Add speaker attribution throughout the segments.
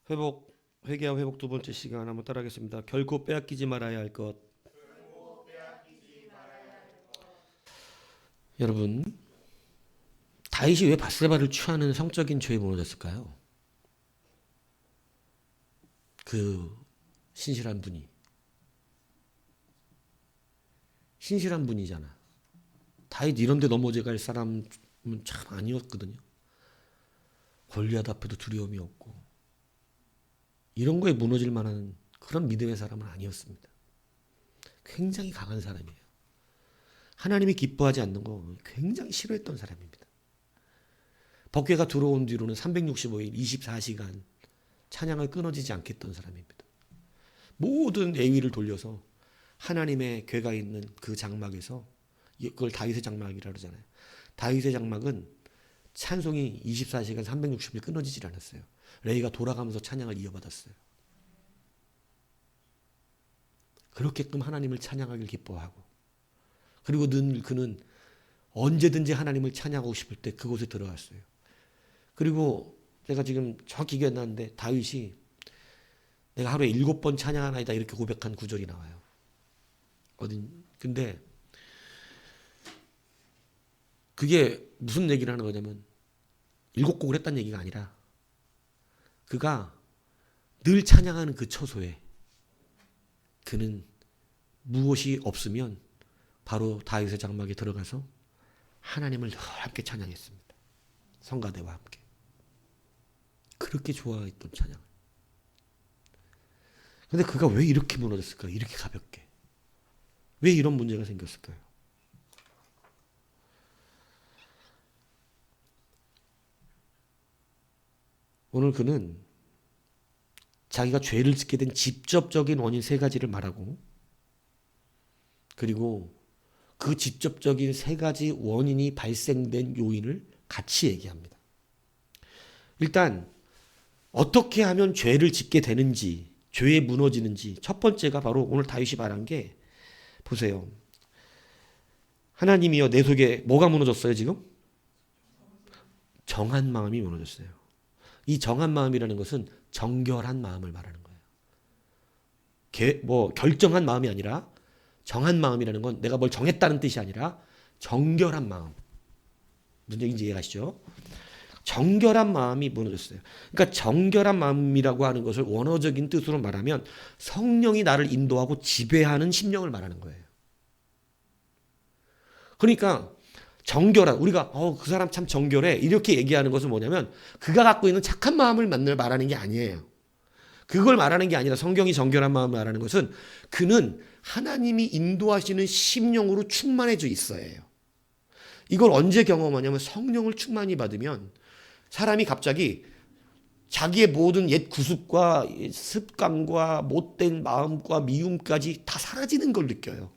Speaker 1: 회개와 회복 두 번째 시간 한번 따라하겠습니다. 결코 빼앗기지 말아야 할 것. 여러분, 다윗이 왜 밧세바를 취하는 성적인 죄에 무너졌을까요? 그 신실한 분이. 신실한 분이잖아. 다윗 이런 데 넘어져갈 사람은 참 아니었거든요. 골리앗 앞에도 두려움이 없고 이런 거에 무너질 만한 그런 믿음의 사람은 아니었습니다. 굉장히 강한 사람이에요. 하나님이 기뻐하지 않는 거 굉장히 싫어했던 사람입니다. 법궤가 들어온 뒤로는 365일 24시간 찬양을 끊어지지 않게 했던 사람입니다. 모든 애위를 돌려서 하나님의 궤가 있는 그 장막에서, 그걸 다윗의 장막이라고 그러잖아요. 다윗의 장막은 찬송이 24시간 360일 끊어지질 않았어요. 레이가 돌아가면서 찬양을 이어받았어요. 그렇게끔 하나님을 찬양하길 기뻐하고, 그리고 늘 그는 언제든지 하나님을 찬양하고 싶을 때 그곳에 들어갔어요. 그리고 제가 지금 정확히 기억이 나는데 다윗이 내가 하루에 7번 찬양하나이다 이렇게 고백한 구절이 나와요. 근데 그게 무슨 얘기를 하는 거냐면 7곡을 했다는 얘기가 아니라 그가 늘 찬양하는 그 처소에 그는 무엇이 없으면 바로 다윗의 장막에 들어가서 하나님을 늘 함께 찬양했습니다. 성가대와 함께. 그렇게 좋아했던 찬양. 근데 그가 왜 이렇게 무너졌을까요? 이렇게 가볍게. 왜 이런 문제가 생겼을까요? 오늘 그는 자기가 죄를 짓게 된 직접적인 원인 3가지를 말하고, 그리고 그 직접적인 3가지 원인이 발생된 요인을 같이 얘기합니다. 일단 어떻게 하면 죄를 짓게 되는지, 죄에 무너지는지, 첫 번째가 바로 오늘 다윗이 말한 게, 보세요. 하나님이여 내 속에 뭐가 무너졌어요 지금? 정한 마음이 무너졌어요. 이 정한 마음이라는 것은 정결한 마음을 말하는 거예요. 결정한 마음이 아니라, 정한 마음이라는 건 내가 뭘 정했다는 뜻이 아니라 정결한 마음. 무슨 얘기인지 이해하시죠? 정결한 마음이 무너졌어요. 그러니까 정결한 마음이라고 하는 것을 원어적인 뜻으로 말하면 성령이 나를 인도하고 지배하는 심령을 말하는 거예요. 그러니까 정결한, 우리가 그 사람 참 정결해 이렇게 얘기하는 것은 뭐냐면 그가 갖고 있는 착한 마음을 말하는 게 아니에요. 그걸 말하는 게 아니라, 성경이 정결한 마음을 말하는 것은 그는 하나님이 인도하시는 심령으로 충만해져 있어요. 이걸 언제 경험하냐면 성령을 충만히 받으면 사람이 갑자기 자기의 모든 옛 구습과 습관과 못된 마음과 미움까지 다 사라지는 걸 느껴요.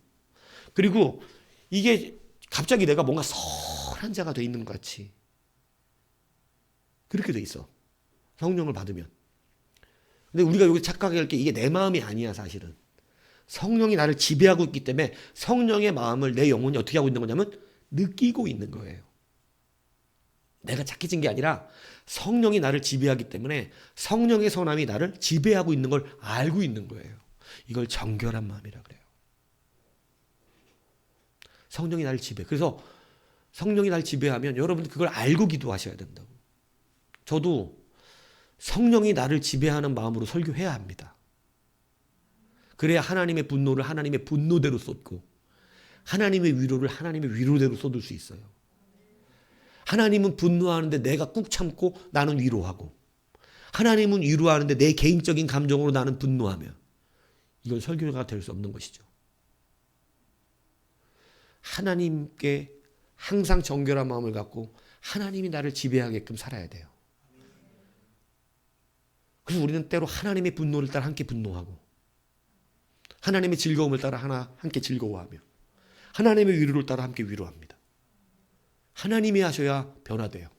Speaker 1: 그리고 이게 갑자기 내가 뭔가 선한 자가 돼 있는 것 같이 그렇게 돼 있어. 성령을 받으면. 근데 우리가 여기 착각할 게 이게 내 마음이 아니야 사실은. 성령이 나를 지배하고 있기 때문에 성령의 마음을 내 영혼이 어떻게 하고 있는 거냐면 느끼고 있는 거예요. 내가 착해진 게 아니라 성령이 나를 지배하기 때문에 성령의 선함이 나를 지배하고 있는 걸 알고 있는 거예요. 이걸 정결한 마음이라 그래요. 성령이 나를 지배. 그래서 성령이 나를 지배하면 여러분 그걸 알고 기도하셔야 된다고. 저도 성령이 나를 지배하는 마음으로 설교해야 합니다. 그래야 하나님의 분노를 하나님의 분노대로 쏟고 하나님의 위로를 하나님의 위로대로 쏟을 수 있어요. 하나님은 분노하는데 내가 꾹 참고 나는 위로하고, 하나님은 위로하는데 내 개인적인 감정으로 나는 분노하며, 이건 설교가 될 수 없는 것이죠. 하나님께 항상 정결한 마음을 갖고 하나님이 나를 지배하게끔 살아야 돼요. 그래서 우리는 때로 하나님의 분노를 따라 함께 분노하고, 하나님의 즐거움을 따라 함께 즐거워하며, 하나님의 위로를 따라 함께 위로합니다. 하나님이 하셔야 변화돼요.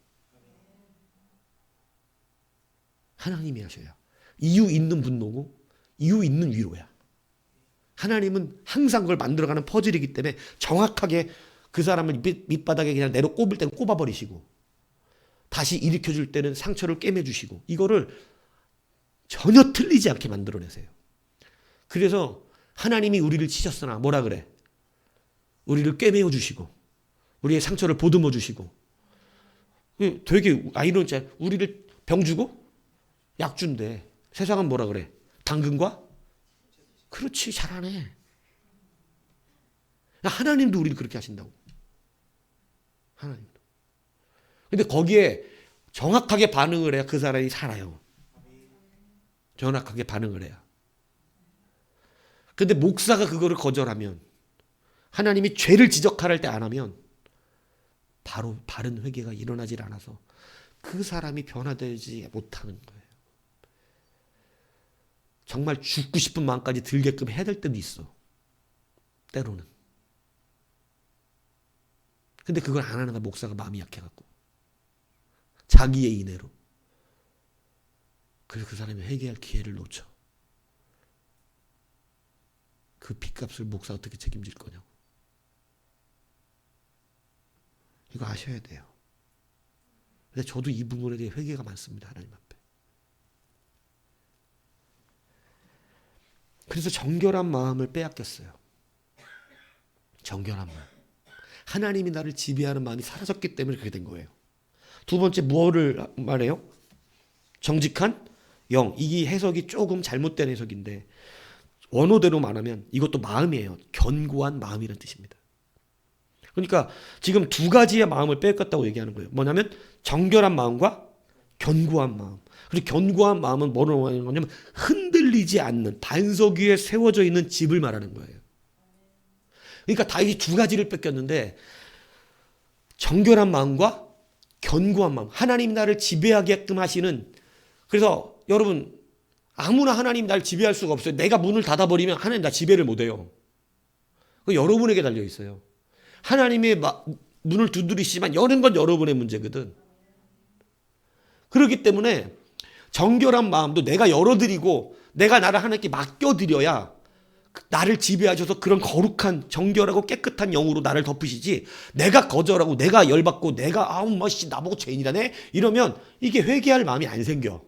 Speaker 1: 하나님이 하셔야. 이유 있는 분노고 이유 있는 위로야. 하나님은 항상 그걸 만들어가는 퍼즐이기 때문에 정확하게 그 사람을 밑바닥에 그냥 내려 꼽을 때는 꼽아버리시고, 다시 일으켜줄 때는 상처를 꿰매주시고, 이거를 전혀 틀리지 않게 만들어내세요. 그래서 하나님이 우리를 치셨으나 뭐라 그래? 우리를 꿰매어 주시고 우리의 상처를 보듬어 주시고 되게 아이러니잖아요. 우리를 병 주고 약 준대. 세상은 뭐라 그래? 당근과? 그렇지, 잘하네. 하나님도 우리를 그렇게 하신다고. 하나님도. 근데 거기에 정확하게 반응을 해야 그 사람이 살아요. 정확하게 반응을 해야. 근데 목사가 그거를 거절하면, 하나님이 죄를 지적할 때 안 하면 바로 바른 회개가 일어나질 않아서 그 사람이 변화되지 못하는 거예요. 정말 죽고 싶은 마음까지 들게끔 해야 될 때도 있어. 때로는. 근데 그걸 안 하는 거야. 목사가 마음이 약해갖고. 자기의 인애로. 그래서 그 사람이 회개할 기회를 놓쳐. 그 핏값을 목사가 어떻게 책임질 거냐고. 이거 아셔야 돼요. 근데 저도 이 부분에 대해 회개가 많습니다. 하나님 앞에. 그래서 정결한 마음을 빼앗겼어요. 정결한 마음. 하나님이 나를 지배하는 마음이 사라졌기 때문에 그렇게 된 거예요. 두 번째 뭐를 말해요? 정직한 영. 이 해석이 조금 잘못된 해석인데 원어대로 말하면 이것도 마음이에요. 견고한 마음이라는 뜻입니다. 그러니까 지금 두 가지의 마음을 빼앗겼다고 얘기하는 거예요. 뭐냐면 정결한 마음과 견고한 마음. 그리고 견고한 마음은 뭐로 말하는 거냐면 흔들리지 않는 반석 위에 세워져 있는 집을 말하는 거예요. 그러니까 다윗이 두 가지를 뺏겼는데 정결한 마음과 견고한 마음. 하나님이 나를 지배하게끔 하시는. 그래서 여러분 아무나 하나님이 나를 지배할 수가 없어요. 내가 문을 닫아버리면 하나님 나 지배를 못해요. 그거 여러분에게 달려 있어요. 하나님의 문을 두드리시지만 여는 건 여러분의 문제거든. 그렇기 때문에 정결한 마음도 내가 열어드리고 내가 나를 하나님께 맡겨드려야 나를 지배하셔서 그런 거룩한 정결하고 깨끗한 영으로 나를 덮으시지, 내가 거절하고 내가 열받고 내가 아우 뭐씨 나보고 죄인이라네 이러면 이게 회개할 마음이 안 생겨.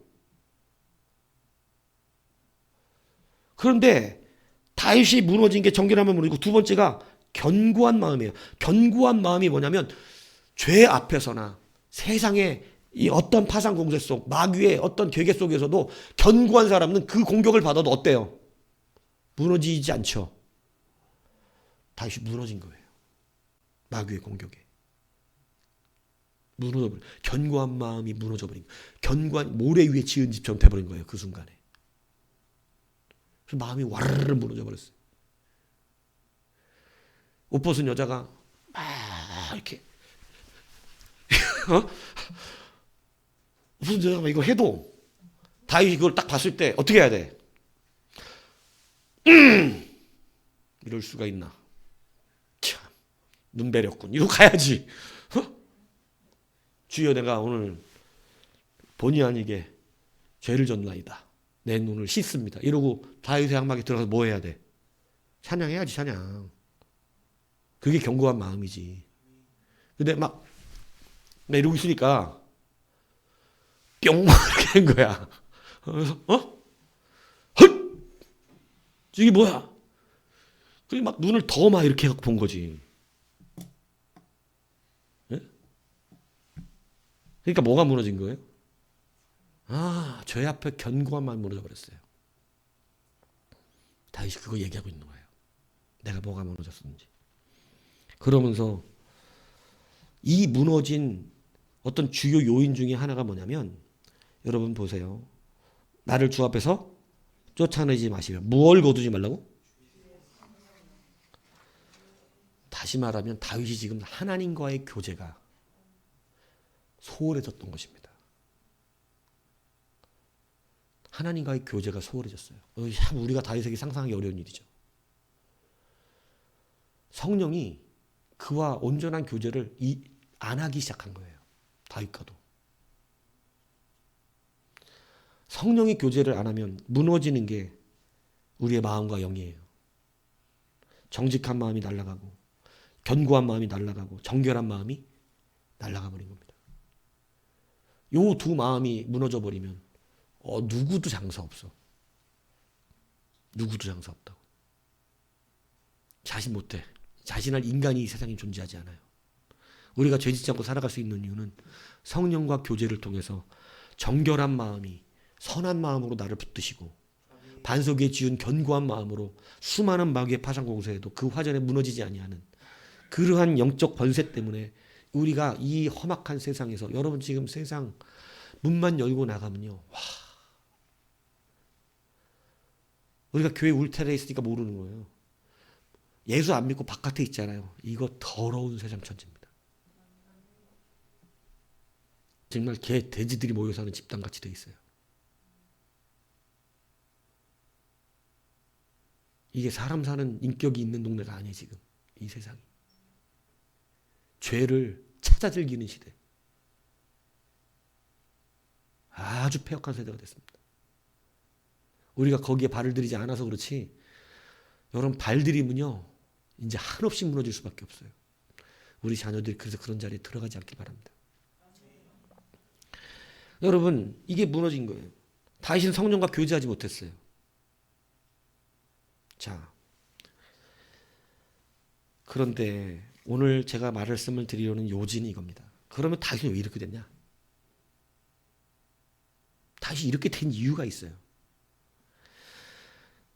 Speaker 1: 그런데 다윗이 무너진 게 정결한 마음이 무너지고 두 번째가 견고한 마음이에요. 견고한 마음이 뭐냐면 죄 앞에서나 세상의 이 어떤 파상 공세 속 마귀의 어떤 괴계 속에서도 견고한 사람은 그 공격을 받아도 어때요? 무너지지 않죠. 다윗이 무너진 거예요. 마귀의 공격에. 무너져버린, 견고한 마음이 무너져버린 거예요. 견고한 모래 위에 지은 집처럼 돼버린 거예요. 그 순간에. 그래서 마음이 와르르 무너져버렸어요. 옷 벗은 여자가 막 이렇게 옷 벗은 여자가 이거 해도 다윗이 그걸 딱 봤을 때 어떻게 해야 돼? 이럴 수가 있나? 참, 눈 베렸군. 이러고 가야지. 주여 내가 오늘 본의 아니게 죄를 졌나이다. 내 눈을 씻습니다. 이러고 다윗의 장막에 들어가서 뭐 해야 돼? 찬양해야지, 찬양. 그게 견고한 마음이지. 근데 막 이러고 있으니까 뿅 이렇게 된 거야. 그래서 헛! 이게 뭐야? 그리고 막 눈을 더 막 이렇게 해서 본 거지. 네? 그러니까 뭐가 무너진 거예요? 아, 죄 앞에 견고한 마음이 무너져 버렸어요. 다윗이 그거 얘기하고 있는 거예요. 내가 뭐가 무너졌었는지. 그러면서 이 무너진 어떤 주요 요인 중에 하나가 뭐냐면, 여러분 보세요. 나를 주 앞에서 쫓아내지 마시며. 무엇을 거두지 말라고? 다시 말하면 다윗이 지금 하나님과의 교제가 소홀해졌던 것입니다. 하나님과의 교제가 소홀해졌어요. 참 우리가 다윗에게 상상하기 어려운 일이죠. 성령이 그와 온전한 교제를 안 하기 시작한 거예요. 다윗과도. 성령이 교제를 안 하면 무너지는 게 우리의 마음과 영이에요. 정직한 마음이 날아가고 견고한 마음이 날아가고 정결한 마음이 날아가 버린 겁니다. 요 두 마음이 무너져 버리면 누구도 장사 없어. 누구도 장사 없다고. 자신 못해. 자신할 인간이 이 세상에 존재하지 않아요. 우리가 죄짓지 않고 살아갈 수 있는 이유는 성령과 교제를 통해서 정결한 마음이 선한 마음으로 나를 붙드시고 반석 위에 지은 견고한 마음으로 수많은 마귀의 파상 공세에도 그 화전에 무너지지 아니하는 그러한 영적 권세 때문에 우리가 이 험악한 세상에서, 여러분 지금 세상 문만 열고 나가면요, 와, 우리가 교회 울타리에 있으니까 모르는 거예요. 예수 안 믿고 바깥에 있잖아요. 이거 더러운 세상 천지입니다. 정말 개 돼지들이 모여 사는 집단같이 돼 있어요. 이게 사람 사는 인격이 있는 동네가 아니에요. 지금 이 세상이 죄를 찾아 즐기는 시대, 아주 폐역한 세대가 됐습니다. 우리가 거기에 발을 들이지 않아서 그렇지, 여러분 발 들이면요 이제 한없이 무너질 수밖에 없어요. 우리 자녀들이 그래서 그런 자리에 들어가지 않길 바랍니다. 여러분 이게 무너진 거예요. 다윗은 성령과 교제하지 못했어요. 자, 그런데 오늘 제가 말씀을 드리려는 요지는 이겁니다. 그러면 다윗은 왜 이렇게 됐냐? 다윗이 이렇게 된 이유가 있어요.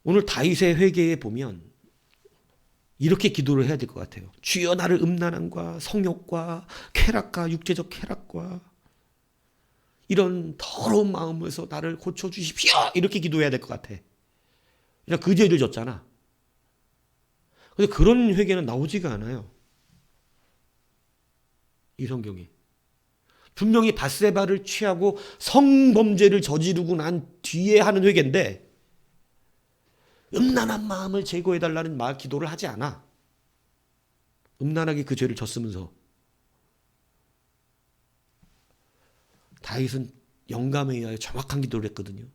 Speaker 1: 오늘 다윗의 회개에 보면 이렇게 기도를 해야 될 것 같아요. 주여 나를 음란함과 성욕과 쾌락과 육체적 쾌락과 이런 더러운 마음에서 나를 고쳐주십시오. 이렇게 기도해야 될 것 같아. 그냥 그 죄를 졌잖아. 근데 그런 회개는 나오지가 않아요. 이 성경이. 분명히 밧세바를 취하고 성범죄를 저지르고 난 뒤에 하는 회개인데 음란한 마음을 제거해달라는 기도를 하지 않아. 음란하게 그 죄를 졌으면서. 다윗은 영감에 의하여 정확한 기도를 했거든요.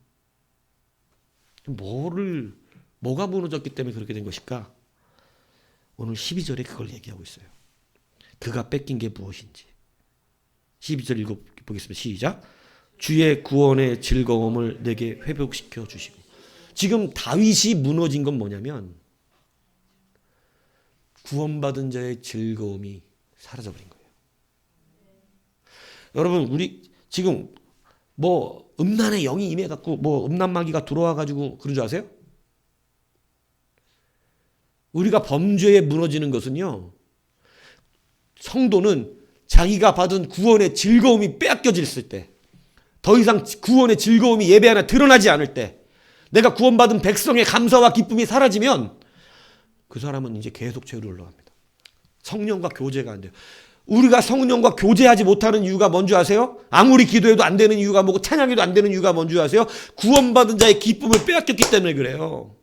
Speaker 1: 뭐가 무너졌기 때문에 그렇게 된 것일까? 오늘 12절에 그걸 얘기하고 있어요. 그가 뺏긴 게 무엇인지. 12절 읽어보겠습니다. 시작. 주의 구원의 즐거움을 내게 회복시켜 주시고. 지금 다윗이 무너진 건 뭐냐면 구원받은 자의 즐거움이 사라져버린 거예요. 여러분 우리 지금 음란의 영이 임해갖고 음란마귀가 들어와가지고 그런 줄 아세요? 우리가 범죄에 무너지는 것은요, 성도는 자기가 받은 구원의 즐거움이 빼앗겨졌을 때, 더 이상 구원의 즐거움이 예배 하나 드러나지 않을 때, 내가 구원받은 백성의 감사와 기쁨이 사라지면 그 사람은 이제 계속 죄로 올라갑니다. 성령과 교제가 안 돼요. 우리가 성령과 교제하지 못하는 이유가 뭔지 아세요? 아무리 기도해도 안 되는 이유가 뭐고 찬양해도 안 되는 이유가 뭔지 아세요? 구원받은 자의 기쁨을 빼앗겼기 때문에 그래요.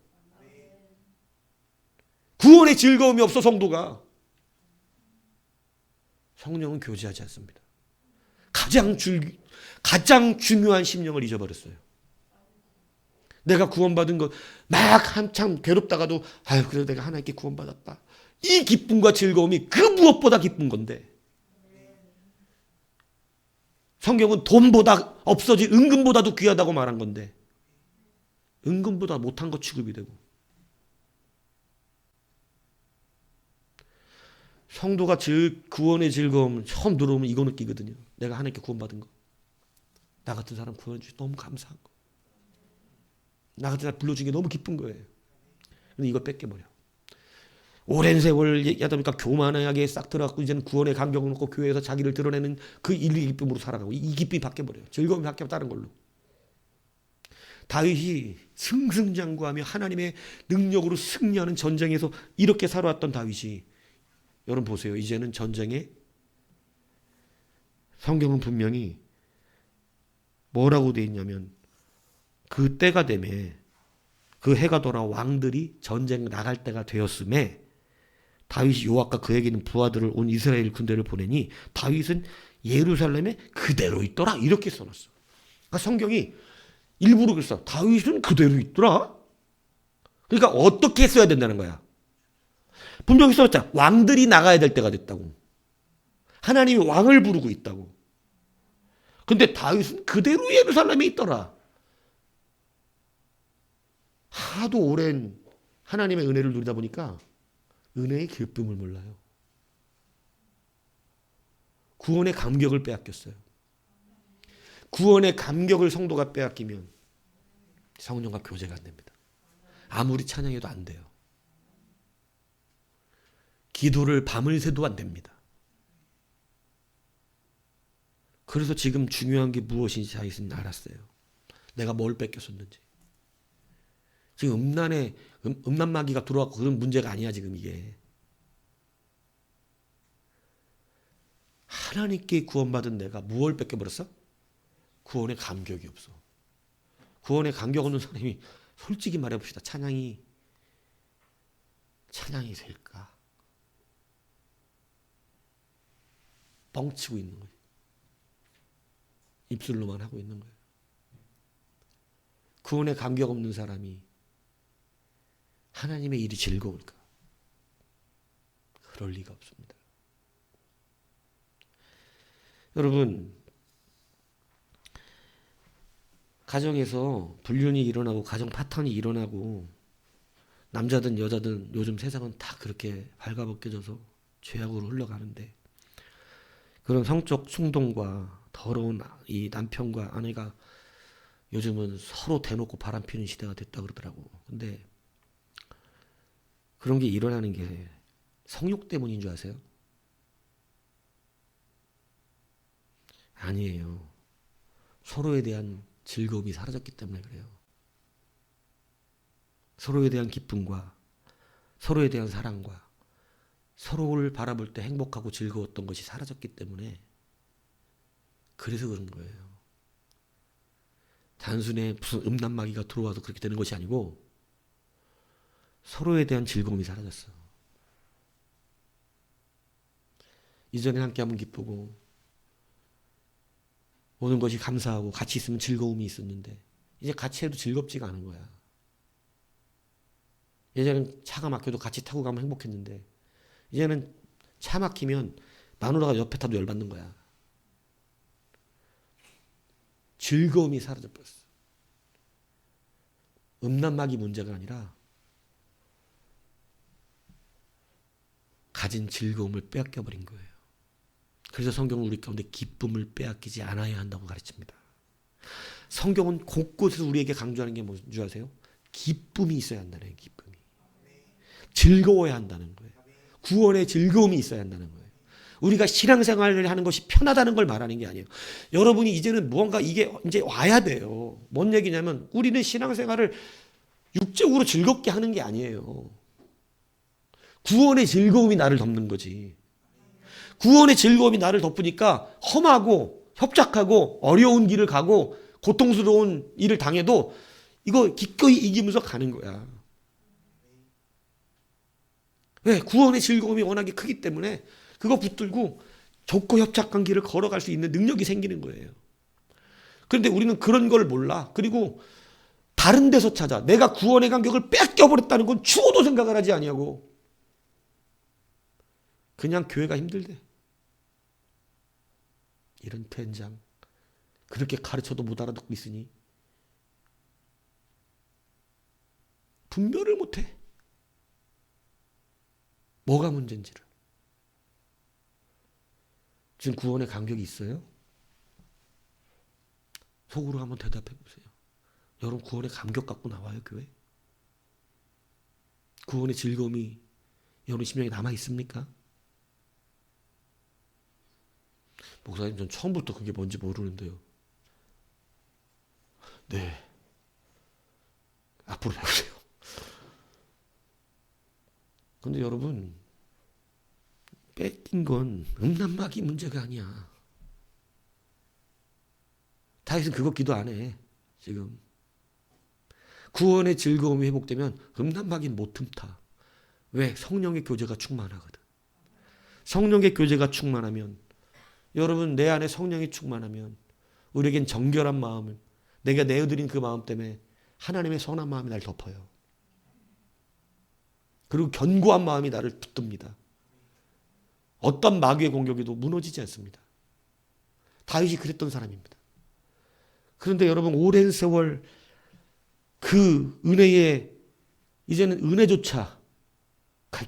Speaker 1: 구원의 즐거움이 없어 성도가. 성령은 교제하지 않습니다. 가장 중요한 심령을 잊어버렸어요. 내가 구원받은 것 막 한참 괴롭다가도 그래도 내가 하나님께 구원받았다. 이 기쁨과 즐거움이 그 무엇보다 기쁜 건데, 성경은 돈보다 없어진 은금보다도 귀하다고 말한 건데 은금보다 못한 것 취급이 되고, 성도가 구원의 즐거움 처음 들어오면 이거 느끼거든요. 내가 하나님께 구원받은 거, 나 같은 사람 구원해 주셔서 너무 감사한 거, 나 같은 사람 불러준 게 너무 기쁜 거예요. 근데 이걸 뺏겨버려. 오랜 세월 얘기하다 보니까 교만하게 싹 들어갔고 이제는 구원의 감격을 놓고 교회에서 자기를 드러내는 그 일의 기쁨으로 살아가고, 이 기쁨이 바뀌어버려요. 즐거움이 바뀌어 다른 걸로. 다윗이 승승장구하며 하나님의 능력으로 승리하는 전쟁에서 이렇게 살아왔던 다윗이, 여러분 보세요. 이제는 전쟁에 성경은 분명히 뭐라고 돼 있냐면, 그 때가 되매 그 해가 돌아 왕들이 전쟁 나갈 때가 되었음에 다윗이 요압과 그에게 있는 부하들을 온 이스라엘 군대를 보내니 다윗은 예루살렘에 그대로 있더라. 이렇게 써놨어. 그러니까 성경이 일부러 그랬어. 다윗은 그대로 있더라. 그러니까 어떻게 써야 된다는 거야. 분명히 써놨잖아. 왕들이 나가야 될 때가 됐다고. 하나님이 왕을 부르고 있다고. 근데 다윗은 그대로 예루살렘에 있더라. 하도 오랜 하나님의 은혜를 누리다 보니까 은혜의 기쁨을 몰라요. 구원의 감격을 빼앗겼어요. 구원의 감격을 성도가 빼앗기면 성령과 교제가 안 됩니다. 아무리 찬양해도 안 돼요. 기도를 밤을 새도 안 됩니다. 그래서 지금 중요한 게 무엇인지 자기는 알았어요. 내가 뭘 뺏겼었는지. 지금 음란마귀가 들어왔고 그런 문제가 아니야 지금 이게. 하나님께 구원받은 내가 무엇을 뺏겨버렸어? 구원의 감격이 없어. 구원의 감격 없는 사람이 솔직히 말해봅시다. 찬양이 될까? 뻥치고 있는 거예요. 입술로만 하고 있는 거예요. 구원의 감격 없는 사람이 하나님의 일이 즐거울까? 그럴 리가 없습니다. 여러분, 가정에서 불륜이 일어나고 가정 파탄이 일어나고 남자든 여자든 요즘 세상은 다 그렇게 발가벗겨져서 죄악으로 흘러가는데 그런 성적 충동과 더러운 이 남편과 아내가 요즘은 서로 대놓고 바람피는 시대가 됐다 그러더라고. 근데 그런 게 일어나는 게 성욕 때문인 줄 아세요? 아니에요. 서로에 대한 즐거움이 사라졌기 때문에 그래요. 서로에 대한 기쁨과 서로에 대한 사랑과 서로를 바라볼 때 행복하고 즐거웠던 것이 사라졌기 때문에 그래서 그런 거예요. 단순히 무슨 음란마귀가 들어와서 그렇게 되는 것이 아니고 서로에 대한 즐거움이 사라졌어. 이전에 함께하면 기쁘고 오는 것이 감사하고 같이 있으면 즐거움이 있었는데 이제 같이 해도 즐겁지가 않은 거야. 예전엔 차가 막혀도 같이 타고 가면 행복했는데 이제는 차 막히면 마누라가 옆에 타도 열받는 거야. 즐거움이 사라져버렸어. 음란마귀 문제가 아니라 가진 즐거움을 빼앗겨버린 거예요. 그래서 성경은 우리 가운데 기쁨을 빼앗기지 않아야 한다고 가르칩니다. 성경은 곳곳에서 우리에게 강조하는 게 뭔지 아세요? 기쁨이 있어야 한다는 거예요. 기쁨이. 즐거워야 한다는 거예요. 구원의 즐거움이 있어야 한다는 거예요. 우리가 신앙생활을 하는 것이 편하다는 걸 말하는 게 아니에요. 여러분이 이제는 무언가 이게 이제 와야 돼요. 뭔 얘기냐면 우리는 신앙생활을 육적으로 즐겁게 하는 게 아니에요. 구원의 즐거움이 나를 덮는 거지. 구원의 즐거움이 나를 덮으니까 험하고 협착하고 어려운 길을 가고 고통스러운 일을 당해도 이거 기꺼이 이기면서 가는 거야. 왜? 구원의 즐거움이 워낙에 크기 때문에 그거 붙들고 좁고 협착한 길을 걸어갈 수 있는 능력이 생기는 거예요. 그런데 우리는 그런 걸 몰라. 그리고 다른 데서 찾아. 내가 구원의 감격을 뺏겨버렸다는 건 추호도 생각을 하지 아니하고 그냥 교회가 힘들대. 이런 된장. 그렇게 가르쳐도 못 알아듣고 있으니 분별을 못해. 뭐가 문제인지를. 지금 구원의 감격이 있어요? 속으로 한번 대답해 보세요. 여러분 구원의 감격 갖고 나와요 교회? 구원의 즐거움이 여러분 심령에 남아 있습니까? 목사님 전 처음부터 그게 뭔지 모르는데요. 네. 앞으로 배우세요. 근데 여러분 뺏긴 건 음란마귀 문제가 아니야. 다윗은 그거 기도 안 해. 지금. 구원의 즐거움이 회복되면 음란마귀는 못 틈타. 왜? 성령의 교제가 충만하거든. 성령의 교제가 충만하면 여러분 내 안에 성령이 충만하면 우리에겐 정결한 마음을 내가 내어드린 그 마음 때문에 하나님의 선한 마음이 날 덮어요. 그리고 견고한 마음이 나를 붙듭니다. 어떤 마귀의 공격에도 무너지지 않습니다. 다윗이 그랬던 사람입니다. 그런데 여러분 오랜 세월 그 은혜의 이제는 은혜조차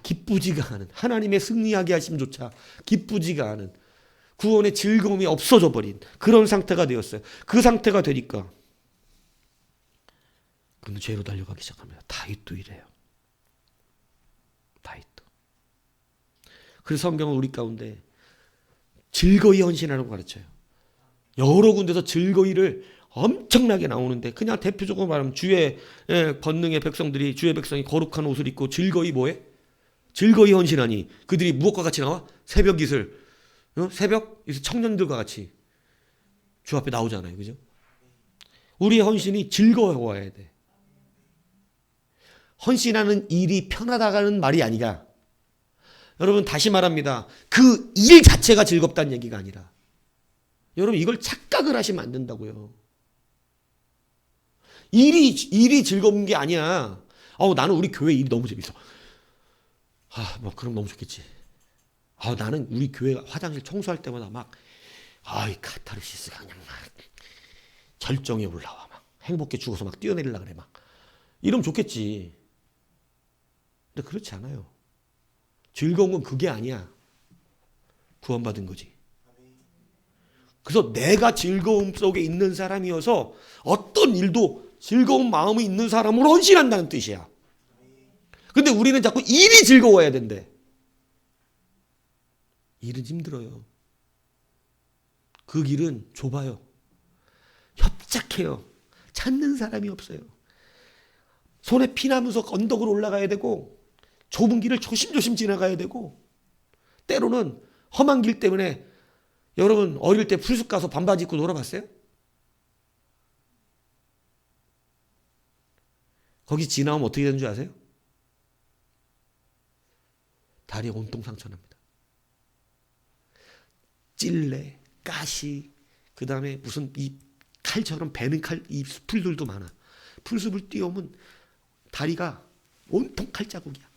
Speaker 1: 기쁘지가 않은, 하나님의 승리하게 하심조차 기쁘지가 않은, 구원의 즐거움이 없어져 버린 그런 상태가 되었어요. 그 상태가 되니까 그는 죄로 달려가기 시작합니다. 다윗도 이래요. 다윗도. 그래서 성경은 우리 가운데 즐거이 헌신하라고 가르쳐요. 여러 군데서 즐거이를 엄청나게 나오는데, 그냥 대표적으로 말하면 주의 권능의 백성들이, 주의 백성이 거룩한 옷을 입고 즐거이 뭐해? 즐거이 헌신하니 그들이 무엇과 같이 나와? 새벽 이슬, 새벽 이슬 청년들과 같이 주 앞에 나오잖아요. 그죠? 우리의 헌신이 즐거워야 돼. 헌신하는 일이 편하다는 말이 아니라, 여러분 다시 말합니다. 그 일 자체가 즐겁다는 얘기가 아니라, 여러분 이걸 착각을 하시면 안 된다고요. 일이 즐거운 게 아니야. 나는 우리 교회 일이 너무 재밌어. 뭐 그럼 너무 좋겠지. 나는 우리 교회 화장실 청소할 때마다 막 이 카타르시스가 그냥 막 절정에 올라와, 막 행복해 죽어서 막 뛰어내리려고 그래, 막 이러면 좋겠지. 근데 그렇지 않아요. 즐거운 건 그게 아니야. 구원받은 거지. 그래서 내가 즐거움 속에 있는 사람이어서 어떤 일도 즐거운 마음이 있는 사람으로 헌신한다는 뜻이야. 근데 우리는 자꾸 일이 즐거워야 된대. 일은 힘들어요. 그 길은 좁아요. 협착해요. 찾는 사람이 없어요. 손에 피나면서 언덕으로 올라가야 되고, 좁은 길을 조심조심 지나가야 되고, 때로는 험한 길 때문에, 여러분 어릴 때 풀숲 가서 반바지 입고 놀아봤어요? 거기 지나오면 어떻게 되는 줄 아세요? 다리에 온통 상처 납니다. 찔레, 가시, 그 다음에 무슨 이 칼처럼 베는 이 풀들도 많아. 풀숲을 뛰어오면 다리가 온통 칼자국이야.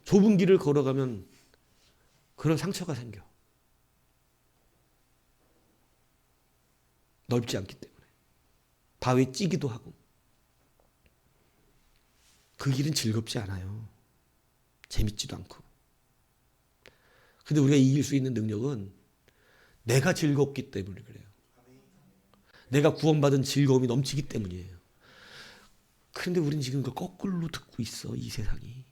Speaker 1: 좁은 길을 걸어가면 그런 상처가 생겨. 넓지 않기 때문에. 바위에 찌기도 하고. 그 길은 즐겁지 않아요. 재밌지도 않고. 근데 우리가 이길 수 있는 능력은 내가 즐겁기 때문에 그래요. 내가 구원받은 즐거움이 넘치기 때문이에요. 그런데 우리는 지금 그 거꾸로 듣고 있어, 이 세상이.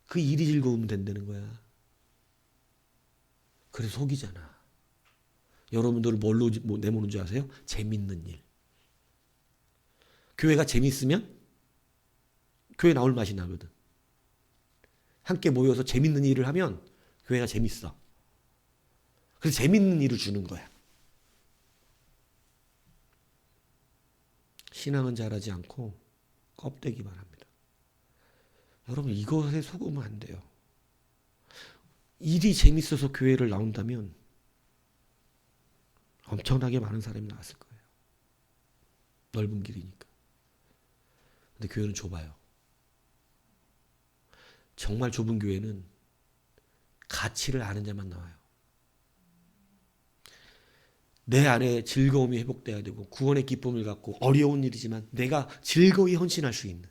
Speaker 1: 그 일이 즐거우면 된다는 거야. 그래서 속이잖아. 여러분들을 뭘로 내모는 줄 아세요? 재밌는 일. 교회가 재밌으면 교회 나올 맛이 나거든. 함께 모여서 재밌는 일을 하면 교회가 재밌어. 그래서 재밌는 일을 주는 거야. 신앙은 잘하지 않고 껍데기만 합니다. 여러분 이것에 속으면 안 돼요. 일이 재밌어서 교회를 나온다면 엄청나게 많은 사람이 나왔을 거예요. 넓은 길이니까. 근데 교회는 좁아요. 정말 좁은 교회는 가치를 아는 자만 나와요. 내 안에 즐거움이 회복돼야 되고 구원의 기쁨을 갖고, 어려운 일이지만 내가 즐거이 헌신할 수 있는,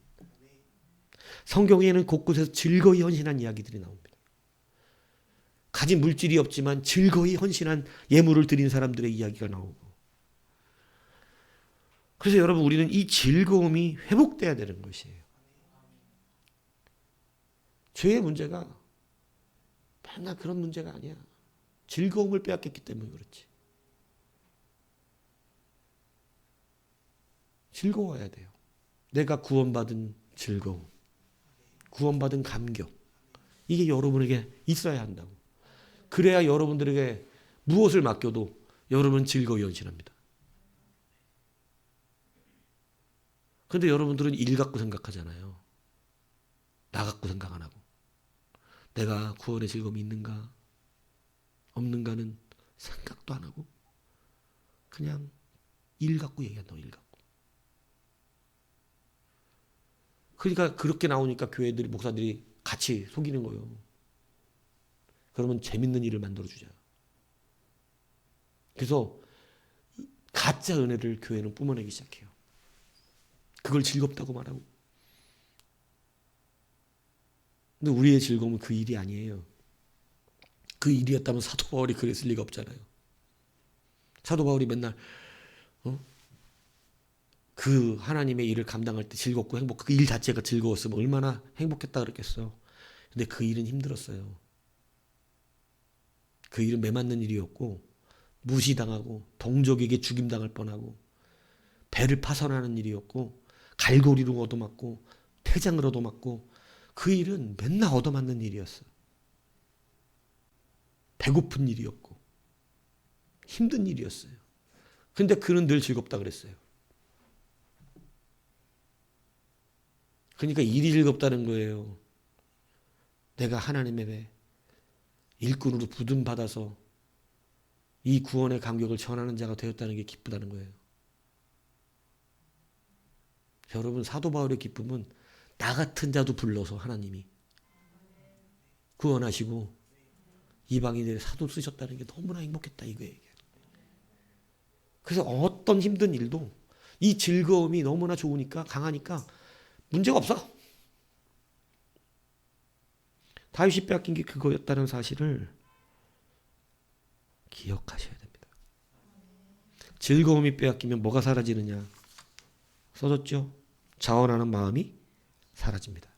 Speaker 1: 성경에는 곳곳에서 즐거이 헌신한 이야기들이 나옵니다. 가진 물질이 없지만 즐거이 헌신한 예물을 드린 사람들의 이야기가 나오고. 그래서 여러분 우리는 이 즐거움이 회복돼야 되는 것이에요. 죄의 문제가 맨날 그런 문제가 아니야. 즐거움을 빼앗겼기 때문에 그렇지. 즐거워야 돼요. 내가 구원받은 즐거움, 구원받은 감격, 이게 여러분에게 있어야 한다고. 그래야 여러분들에게 무엇을 맡겨도 여러분은 즐거이 헌신합니다. 그런데 여러분들은 일 갖고 생각하잖아요. 나 갖고 생각 안 하고. 내가 구원의 즐거움이 있는가 없는가는 생각도 안 하고 그냥 일 갖고 얘기한다. 일 갖고. 그러니까 그렇게 나오니까 교회들이, 목사들이 같이 속이는 거예요. 그러면 재밌는 일을 만들어주자. 그래서 가짜 은혜를 교회는 뿜어내기 시작해요. 그걸 즐겁다고 말하고. 근데 우리의 즐거움은 그 일이 아니에요. 그 일이었다면 사도 바울이 그랬을 리가 없잖아요. 사도 바울이 맨날 그 하나님의 일을 감당할 때 즐겁고 행복, 그 일 자체가 즐거웠으면 얼마나 행복했다 그랬겠어요. 근데 그 일은 힘들었어요. 그 일은 매맞는 일이었고 무시당하고 동족에게 죽임당할 뻔하고 배를 파손하는 일이었고 갈고리로 얻어맞고 태장을 얻어맞고 그 일은 맨날 얻어맞는 일이었어요. 배고픈 일이었고 힘든 일이었어요. 근데 그는 늘 즐겁다 그랬어요. 그러니까 일이 즐겁다는 거예요. 내가 하나님의 일꾼으로 부름받아서 이 구원의 감격을 전하는 자가 되었다는 게 기쁘다는 거예요. 여러분, 사도 바울의 기쁨은 나 같은 자도 불러서 하나님이 구원하시고 이방인들의 사도 쓰셨다는 게 너무나 행복했다 이거예요. 그래서 어떤 힘든 일도 이 즐거움이 너무나 좋으니까 강하니까 문제가 없어. 다윗이 빼앗긴 게 그거였다는 사실을 기억하셔야 됩니다. 즐거움이 빼앗기면 뭐가 사라지느냐 써졌죠? 자원하는 마음이 사라집니다.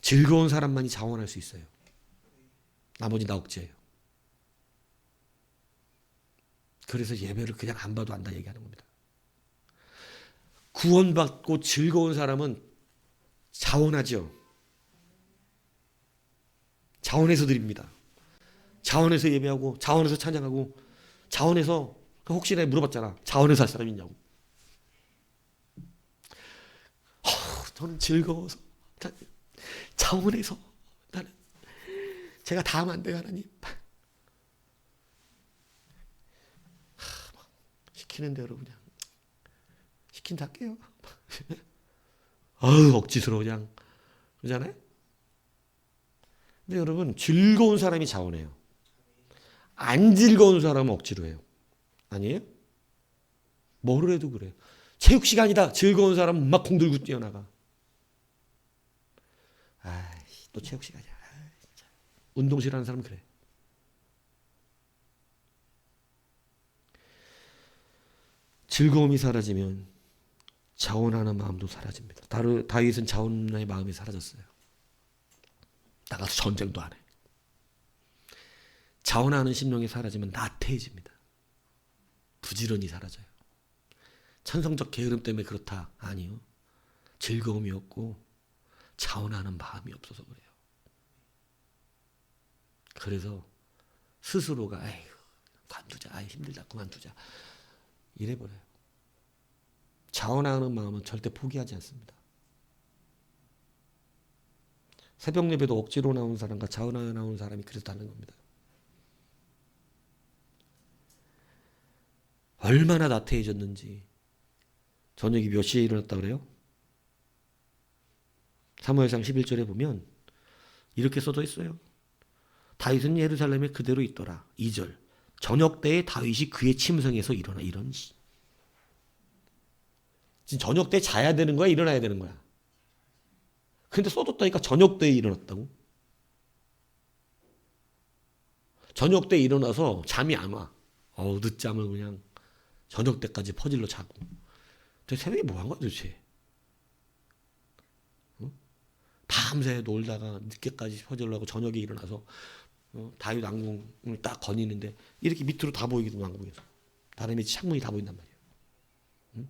Speaker 1: 즐거운 사람만이 자원할 수 있어요. 나머지 나 억제예요. 그래서 예배를 그냥 안 봐도 안다 얘기하는 겁니다. 구원받고 즐거운 사람은 자원하죠. 자원해서 드립니다. 자원해서 예배하고 자원해서 찬양하고 자원해서 혹시나 물어봤잖아. 자원해서 할 사람 있냐고. 저는 즐거워서 자원해서 나는 제가 다 하면 안 돼요 하나님. 시키는 대로 그냥 시킨다 할게요. 억지스러워 그냥 그러잖아요. 근데 여러분 즐거운 사람이 자원해요. 안 즐거운 사람은 억지로 해요. 아니에요? 뭐를 해도 그래요. 체육 시간이다. 즐거운 사람은 막 공 들고 뛰어나가. 또 체육 시간이야. 운동 싫어하는 사람은 그래. 즐거움이 사라지면 자원하는 마음도 사라집니다. 다윗은 자원의 마음이 사라졌어요. 나가서 전쟁도 안 해. 자원하는 심령이 사라지면 나태해집니다. 부지런히 사라져요. 천성적 게으름 때문에 그렇다. 아니요. 즐거움이 없고 자원하는 마음이 없어서 그래요. 그래서 스스로가 관두자. 힘들다. 그만두자. 이래버려요. 자원하는 마음은 절대 포기하지 않습니다. 새벽 예배도 억지로 나온 사람과 자원하여 나온 사람이 그래서 다른 겁니다. 얼마나 나태해졌는지. 저녁이 몇 시에 일어났다 그래요? 사무엘상 11절에 보면 이렇게 써져 있어요. 다윗은 예루살렘에 그대로 있더라. 2절. 저녁 때에 다윗이 그의 침성에서 일어나. 이런 지금 저녁 때 자야 되는 거야? 일어나야 되는 거야? 근데 써뒀다니까 저녁 때에 일어났다고? 저녁 때에 일어나서 잠이 안 와. 늦잠을 그냥 저녁 때까지 퍼질러 자고. 근데 새벽에 뭐 한 거야 도대체? 밤새 놀다가 늦게까지 퍼질러고 저녁에 일어나서 다윗 왕궁을 딱 거니는데 이렇게 밑으로 다 보이거든 왕궁에서. 다른 집 창문이 다 보인단 말이에요.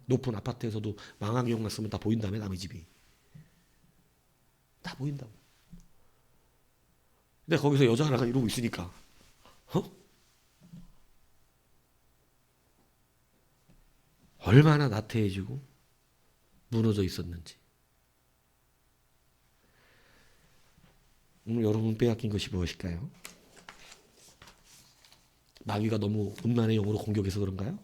Speaker 1: 높은 아파트에서도 망하경 났으면 다 보인다며 남의 집이. 다 보인다고. 근데 거기서 여자 하나가 이러고 있으니까 얼마나 나태해지고 무너져 있었는지. 오늘 여러분 빼앗긴 것이 무엇일까요? 마귀가 너무 음란의 영으로 공격해서 그런가요?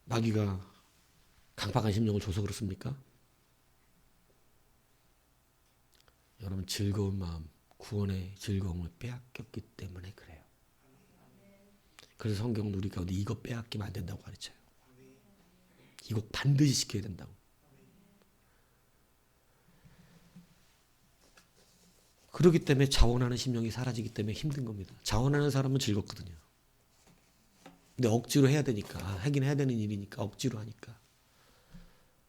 Speaker 1: 마귀가 강팍한 심령을 줘서 그렇습니까? 여러분 즐거운 마음, 구원의 즐거움을 빼앗겼기 때문에 그래요. 그래서 성경은 우리 가운데 이거 빼앗기면 안 된다고 가르쳐요. 이거 반드시 지켜야 된다고. 그렇기 때문에 자원하는 심령이 사라지기 때문에 힘든 겁니다. 자원하는 사람은 즐겁거든요. 근데 억지로 해야 되니까, 하긴 해야 되는 일이니까 억지로 하니까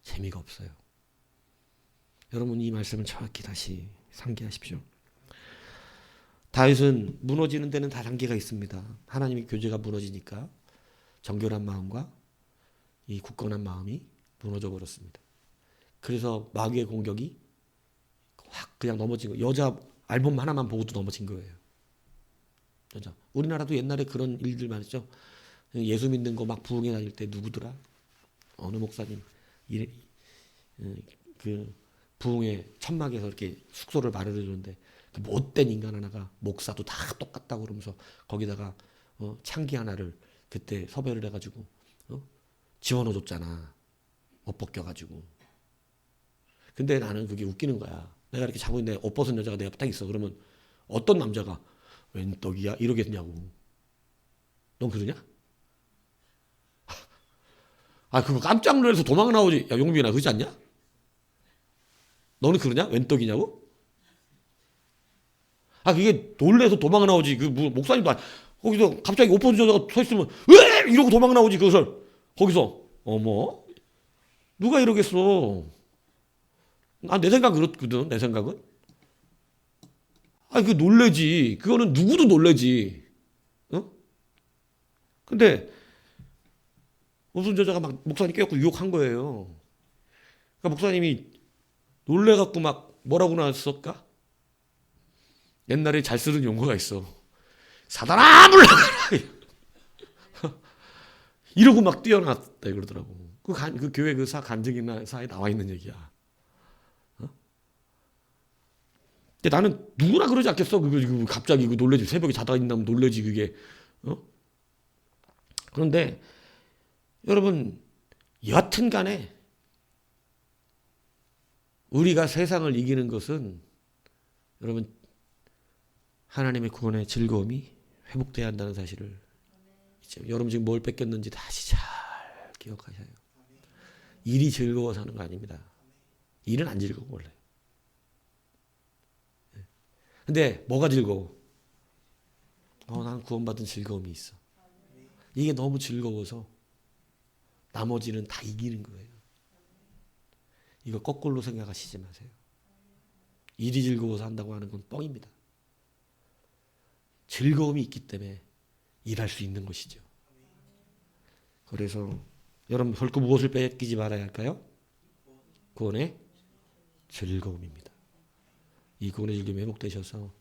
Speaker 1: 재미가 없어요. 여러분 이 말씀을 정확히 다시 상기하십시오. 다윗은 무너지는 데는 다 단계가 있습니다. 하나님의 교제가 무너지니까 정결한 마음과 이 굳건한 마음이 무너져 버렸습니다. 그래서 마귀의 공격이 확 그냥 넘어진 거예요. 여자 알몸 하나만 보고도 넘어진 거예요. 여자. 우리나라도 옛날에 그런 일들 많았죠. 예수 믿는 거 막 부흥회 다닐 때 누구더라? 어느 목사님 그 부흥회 천막에서 이렇게 숙소를 마련해주는데 그 못된 인간 하나가 목사도 다 똑같다고 그러면서 거기다가 창기 하나를 그때 섭외를 해가지고 지원해줬잖아. 옷 벗겨가지고. 근데 나는 그게 웃기는 거야. 내가 이렇게 자고 있는데 옷 벗은 여자가 내 옆에 딱 있어. 그러면 어떤 남자가 웬 떡이야? 이러겠냐고. 넌 그러냐? 아 그거 깜짝 놀라서 도망 나오지. 야 용빈아 그러지 않냐? 너는 그러냐? 웬 떡이냐고? 아 그게 놀래서 도망 나오지. 그 목사님도 거기서 갑자기 옷 벗은 여자가 서 있으면 왜 이러고 도망 나오지. 그것을 거기서 어머 누가 이러겠어. 난 내 생각 그렇거든. 내 생각은. 아, 그 놀래지. 그거는 누구도 놀래지. 어? 근데 무슨 여자가 막 목사님 깨닫고 유혹한 거예요. 그러니까 목사님이 놀래갖고 막 뭐라고 나왔을까? 옛날에 잘 쓰는 용어가 있어. 사단아 물러가라. 이러고 막 뛰어났다 그러더라고. 그 교회 그 간증이사에 나와 있는 얘기야. 근데 나는 누구나 그러지 않겠어? 그거 갑자기 그 놀래지. 새벽에 자다가 있나면 놀래지 그게. 그런데 여러분 여튼 간에 우리가 세상을 이기는 것은 여러분 하나님의 구원의 즐거움이 회복돼야 한다는 사실을 여러분 지금 뭘 뺏겼는지 다시 잘 기억하셔요. 일이 즐거워서 하는 거 아닙니다. 일은 안 즐거워 원래. 근데 뭐가 즐거워? 난 구원받은 즐거움이 있어. 이게 너무 즐거워서 나머지는 다 이기는 거예요. 이거 거꾸로 생각하시지 마세요. 일이 즐거워서 한다고 하는 건 뻥입니다. 즐거움이 있기 때문에 일할 수 있는 것이죠. 그래서 여러분 결코 무엇을 뺏기지 말아야 할까요? 구원의 즐거움입니다. 이 구원의 즐거움이 회복되셔서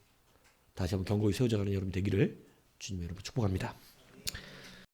Speaker 1: 다시 한번 견고히 세워져가는 여러분 되기를 주님 여러분 축복합니다.